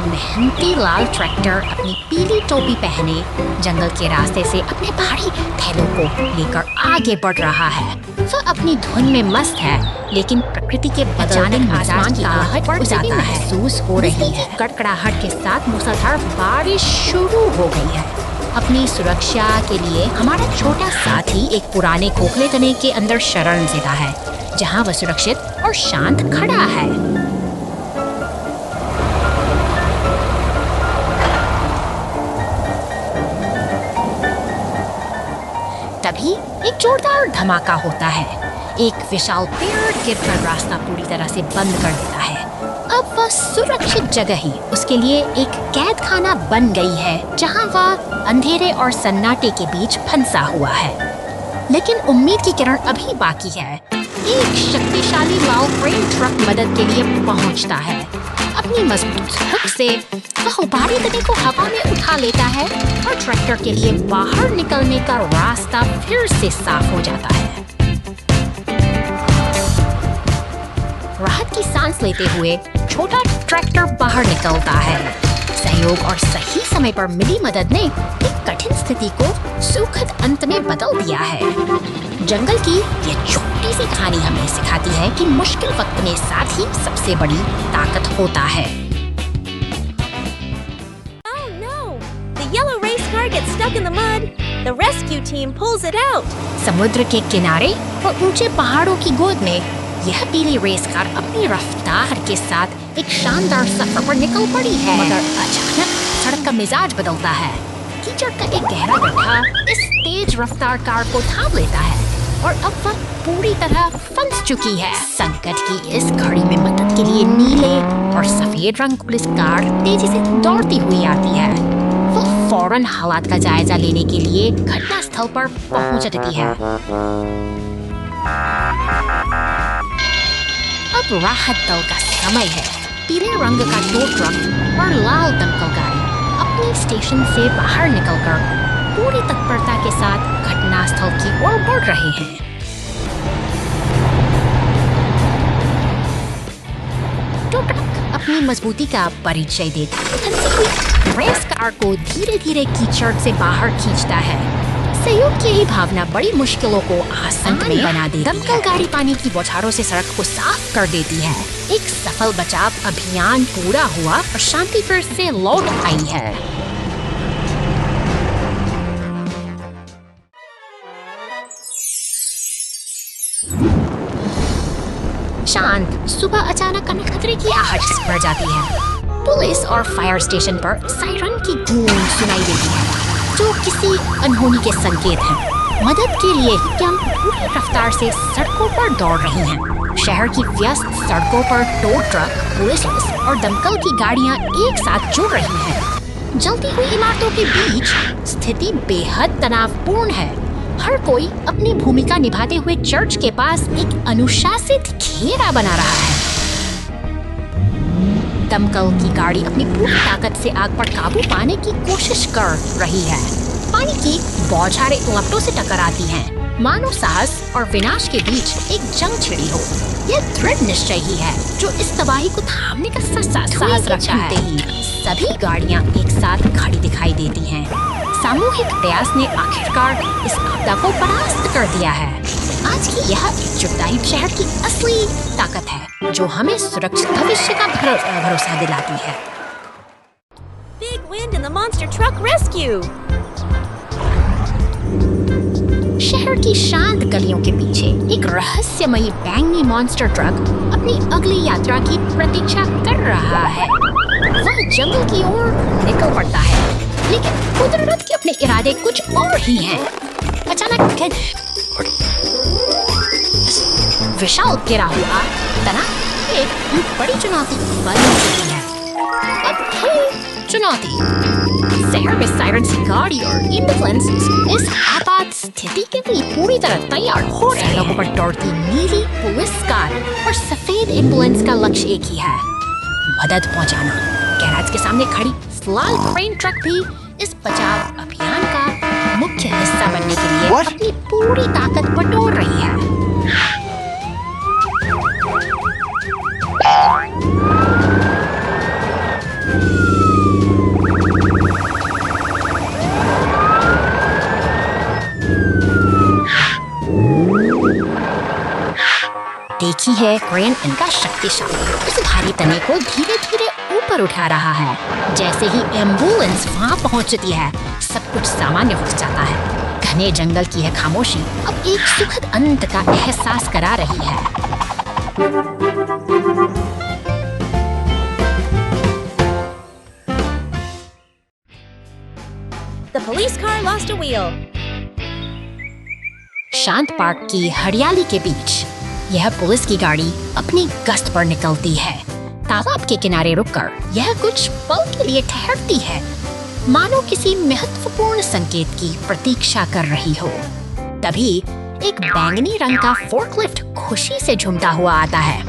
मेहनती लाल ट्रैक्टर अपनी पीली टोपी पहने जंगल के रास्ते से अपने भारी थैलों को लेकर आगे बढ़ रहा है। वह अपनी धुन में मस्त है, लेकिन प्रकृति के बदलते आसमान की आहट बढ़ जाता है। महसूस हो रही है। कड़कड़ाहट के साथ मूसलाधार बारिश शुरू हो गई है। अपनी सुरक्षा के लिए हमारा छोटा साथी एक पुराने खोखले तने के अंदर शरण लेता है, जहाँ वह सुरक्षित और शांत खड़ा है। एक जोरदार धमाका होता है। एक विशाल पेड़ गिरकर रास्ता पूरी तरह से बंद कर देता है। अब वह सुरक्षित जगह ही उसके लिए एक कैद खाना बन गई है, जहां वह अंधेरे और सन्नाटे के बीच फंसा हुआ है। लेकिन उम्मीद की किरण अभी बाकी है। एक शक्तिशाली लाल फ्रेम ट्रक मदद के लिए पहुंचता है। अपनी मजबूत हुक से वह उभारी तने को हवा में उठा लेता है और ट्रैक्टर के लिए बाहर निकलने का रास्ता फिर से साफ हो जाता है। राहत की सांस लेते हुए छोटा ट्रैक्टर बाहर निकलता है। सहयोग और सही समय पर मिली मदद ने एक कठिन स्थिति को सुखद अंत में बदल दिया है। जंगल की यह छोटी सी कहानी हमें सिखाती है कि मुश्किल वक्त में साथ ही सबसे बड़ी ताकत होता है। Oh no! The yellow race car gets stuck in the mud. The rescue team pulls it out. समुद्र के किनारे और ऊंचे पहाड़ों की गोद में यह पीली रेस कार अपनी रफ्तार के साथ एक शानदार सफर पर निकल पड़ी है। मगर अचानक सड़क का मिजाज बदलता है। कीचड़ का एक गहरा गड्ढा इस तेज रफ्तार कार को थाम लेता है और अब वह पूरी तरह फंस चुकी है। संकट की इस घड़ी में मदद के लिए नीले और सफेद रंग पुलिस कार तेजी से दौड़ती हुई आती है। वह फौरन हालात का जायजा लेने के लिए घटना स्थल पर पहुंचती है। अब राहत दल का समय है। पीले रंग का टो ट्रक और लाल दमकल गाड़ी अपनी स्टेशन से बाहर निकलकर पूरी तत्परता के साथ घटनास्थल की ओर बढ़ रहे हैं। टो ट्रक अपनी मजबूती का परिचय देता है। रेस कार को धीरे धीरे कीचड़ से बाहर खींचता है। सहयोग की यही भावना बड़ी मुश्किलों को आसान बना देती है। दमकल गाड़ी पानी की बौछारों से सड़क को साफ कर देती है। एक सफल बचाव अभियान पूरा हुआ और शांति फिर से लौट आई है। शांत सुबह अचानक खतरे की आहट बढ़ जाती है। पुलिस और फायर स्टेशन पर सायरन की गूंज सुनाई देती है, जो किसी अनहोनी के संकेत हैं। मदद के लिए कैंप पूरी रफ्तार से सड़कों पर दौड़ रही हैं। शहर की व्यस्त सड़कों पर टो ट्रक, पुलिस और दमकल की गाड़ियां एक साथ जुड़ रही हैं। जलती हुई इमारतों के बीच स्थिति बेहद तनावपूर्ण है। हर कोई अपनी भूमिका निभाते हुए चर्च के पास एक अनुशासित घेरा बना रहा है। दमकल की गाड़ी अपनी पूरी ताकत से आग पर काबू पाने की कोशिश कर रही है। पानी की बौछारें लपटों से टकराती हैं, मानो साहस और विनाश के बीच एक जंग छिड़ी हो। यह दृढ़ निश्चय ही है जो इस तबाही को थामने का साहस रखता है। ही सभी गाड़ियां एक साथ खड़ी दिखाई देती हैं। सामूहिक प्रयास ने आखिरकार इस आपदा को परास्त कर दिया है। आज की यह एकजुटता ही शहर की असली ताकत है, जो हमें सुरक्षित भविष्य का भरोसा दिलाती है। Big wind in the monster truck rescue. शहर की शांत गलियों के पीछे एक रहस्यमयी बैंगनी मॉन्स्टर ट्रक अपनी अगली यात्रा की प्रतीक्षा कर रहा है। वह जंगल की ओर निकल पड़ता है, लेकिन कुदरत के अपने इरादे कुछ और ही हैं। अचानक विशाल गिरा हुआ तना एक बड़ी चुनौती बन चुकी है। अब है चुनौती शहर में सायरन की गाड़ी और एम्बुलेंस इस आपात स्थिति के लिए पूरी तरह तैयार हो रहे हैं। सड़कों पर दौड़ती नीली पुलिस कार और सफेद एम्बुलेंस का लक्ष्य एक ही है, मदद पहुंचाना। गैराज के सामने खड़ी लाल ट्रेन ट्रक भी इस बचाव अभियान का मुख्य हिस्सा बनने के लिए अपनी पूरी ताकत बटोर रही है। देखी है क्रेन इनका शक्तिशाली उस भारी तने को धीरे धीरे ऊपर उठा रहा है। जैसे ही एम्बुलेंस वहां पहुंचती है, सब कुछ सामान्य हो जाता है। घने जंगल की यह खामोशी अब एक सुखद अंत का एहसास करा रही है। The police car lost a wheel. शांत पार्क की हरियाली के बीच यह पुलिस की गाड़ी अपनी गश्त पर निकलती है। तालाब के किनारे रुककर यह कुछ पल के लिए ठहरती है, मानो किसी महत्वपूर्ण संकेत की प्रतीक्षा कर रही हो। तभी एक बैंगनी रंग का फोर्कलिफ्ट खुशी से झूमता हुआ आता है।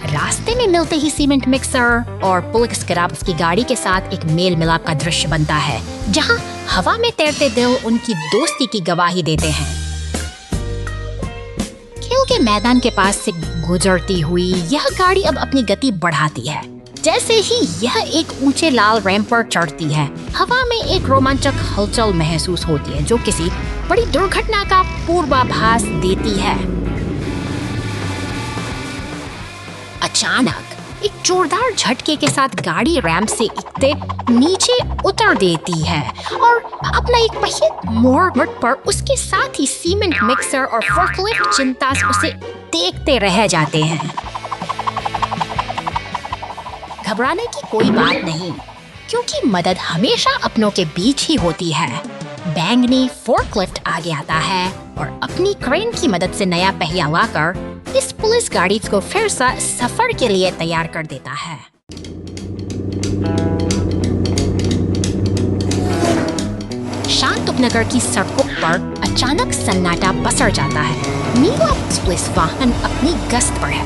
रास्ते में मिलते ही सीमेंट मिक्सर और पुलिस ग्राब्स की गाड़ी के साथ एक मेल मिलाप का दृश्य बनता है, जहां हवा में तैरते दिल उनकी दोस्ती की गवाही देते हैं। खेल के मैदान के पास से गुजरती हुई यह गाड़ी अब अपनी गति बढ़ाती है। जैसे ही यह एक ऊंचे लाल रैंप पर चढ़ती है, हवा में एक रोमांचक हलचल महसूस होती है जो किसी बड़ी दुर्घटना का पूर्वाभास देती है। अचानक एक जोरदार झटके के साथ गाड़ी रैंप से इकते नीचे उतर देती है और अपना एक पहिया मोड़ पर उसके साथ ही सीमेंट मिक्सर और फोर्कलिफ्ट चिंता से उसे देखते रह जाते हैं। घबराने की कोई बात नहीं, क्योंकि मदद हमेशा अपनों के बीच ही होती है। बैंगनी फोर्कलिफ्ट आगे आता है और अपनी क्रेन की मदद से नया पहिया लाकर इस पुलिस गाड़ी को फिर से सफर के लिए तैयार कर देता है। शांत उपनगर की सड़कों पर अचानक सन्नाटा पसर जाता है। नीला पुलिस वाहन अपनी गश्त पर है,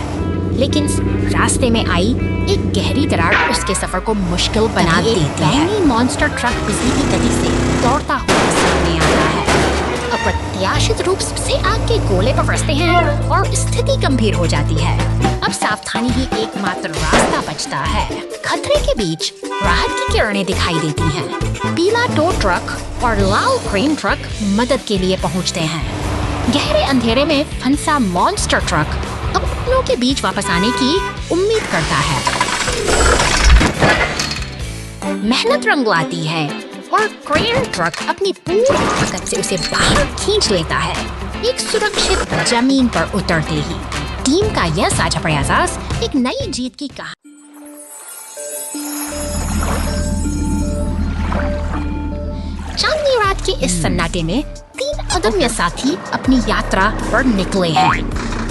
लेकिन रास्ते में आई एक गहरी दरार उसके सफर को मुश्किल बना देती है। मॉन्स्टर ट्रक बिजली की गति से दौड़ता हुआ सामने आता है। अप्रत्याशित रूप से आग के गोले पर फंसते हैं और स्थिति गंभीर हो जाती है। अब सावधानी ही एकमात्र रास्ता बचता है। खतरे के बीच राहत की किरणें दिखाई देती हैं। पीला टो ट्रक और लाल क्रेन ट्रक मदद के लिए पहुंचते हैं। गहरे अंधेरे में फंसा मॉन्स्टर ट्रक अब अपनों के बीच वापस आने की उम्मीद करता है। मेहनत रंग लाती है और क्रेन ट्रक अपनी पूरी ताकत से उसे बाहर खींच लेता है। एक सुरक्षित जमीन पर उतरते ही टीम का यह साझा प्रयास एक नई जीत की कहानी। चांदनी रात के इस सन्नाटे में 3 अदम्य साथी अपनी यात्रा पर निकले हैं।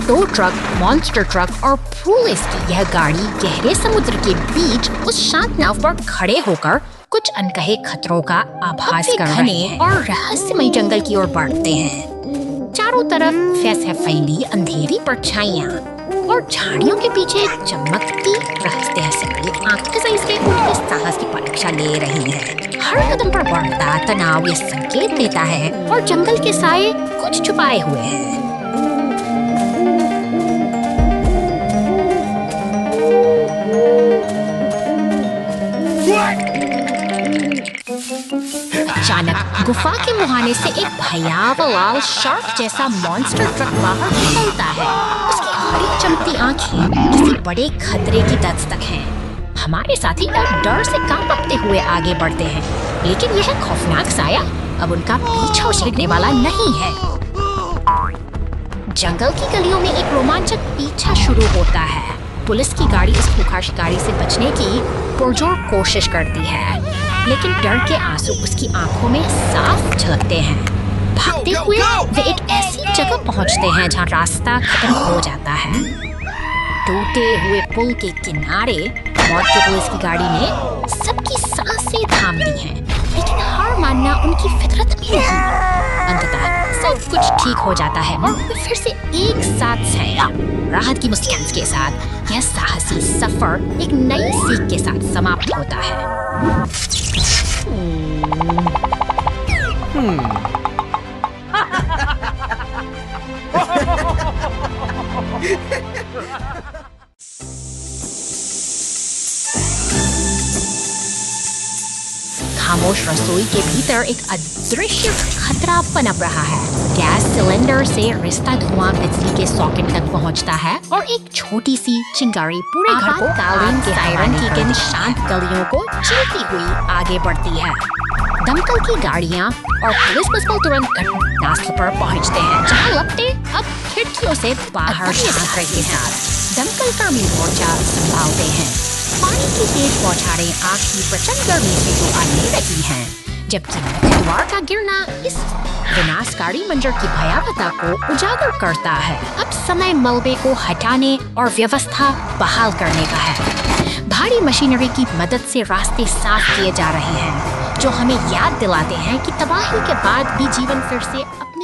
टो ट्रक, मॉन्स्टर ट्रक और पुलिस की यह गाड़ी गहरे समुद्र के बीच उस शांत नाव पर खड़े होकर कुछ अनकहे खतरों का आभास कर रहे हैं और रहस्यमय जंगल की ओर बढ़ते हैं। चारों तरफ फैली अंधेरी परछाइयां और झाड़ियों के पीछे चमकती रहस्य से बड़ी आंखें से उनके साहस की परीक्षा ले रही है। हर कदम पर बढ़ता तनाव ये संकेत देता है और जंगल के साए कुछ छुपाए हुए हैं। अचानक गुफा के मुहाने से एक भयावह लाल शार्क जैसा मॉन्स्टर ट्रक बाहर निकलता है। उसकी हरी चमकती आंखें किसी बड़े खतरे की दस्तक हैं। हमारे साथी अब डर से कांपते हुए आगे बढ़ते हैं, लेकिन यह खौफनाक साया अब उनका पीछा छीनने वाला नहीं है। जंगल की गलियों में एक रोमांचक पीछा शुरू होता है। पुलिस की गाड़ी इस खूंखार शिकारी से बचने की पुरजोर कोशिश करती है, लेकिन डर के आंसू उसकी आंखों में साफ झलकते हैं। भागते हुए वे एक ऐसी जगह पहुंचते हैं जहां रास्ता खत्म हो जाता है। टूटे हुए पुल के किनारे मौत की पुलिस की गाड़ी ने सबकी सांसें थाम दी हैं, लेकिन हार मानना उनकी फितरत में नहीं। अंततः सब कुछ ठीक हो जाता है और वे फिर से एक साथ हैं। राहत की मुस्कान के साथ यह साहसी सफर एक नई सीख के साथ समाप्त होता है। खामोश रसोई के भीतर एक अदृश्य खतरा पनप रहा है। गैस सिलेंडर से रिश्ता धुआं बिजली के सॉकेट तक पहुंचता है और एक छोटी सी चिंगारी पूरे घर को कालीन के सायरन की इन शांत गलियों को चलती हुई आगे बढ़ती है। दमकल की गाड़ियां और पुलिस बस तुरंत घटनास्थल पर पहुंचते हैं, जहां लपटे अब खिड़कियों से बाहर झांक रहे हैं। दमकल का मोर्चा संभालते हैं। पानी की तेज बौछारें आग की प्रचंड गर्मी से जो आने लगी हैं, जबकि मुख्य द्वार का गिरना इस विनाशकारी मंजर की भयावहता को उजागर करता है। अब समय मलबे को हटाने और व्यवस्था बहाल करने का है। भारी मशीनरी की मदद से रास्ते साफ किए जा रहे हैं, जो हमें याद दिलाते हैं कि तबाही के बाद भी जीवन फिर से अपनी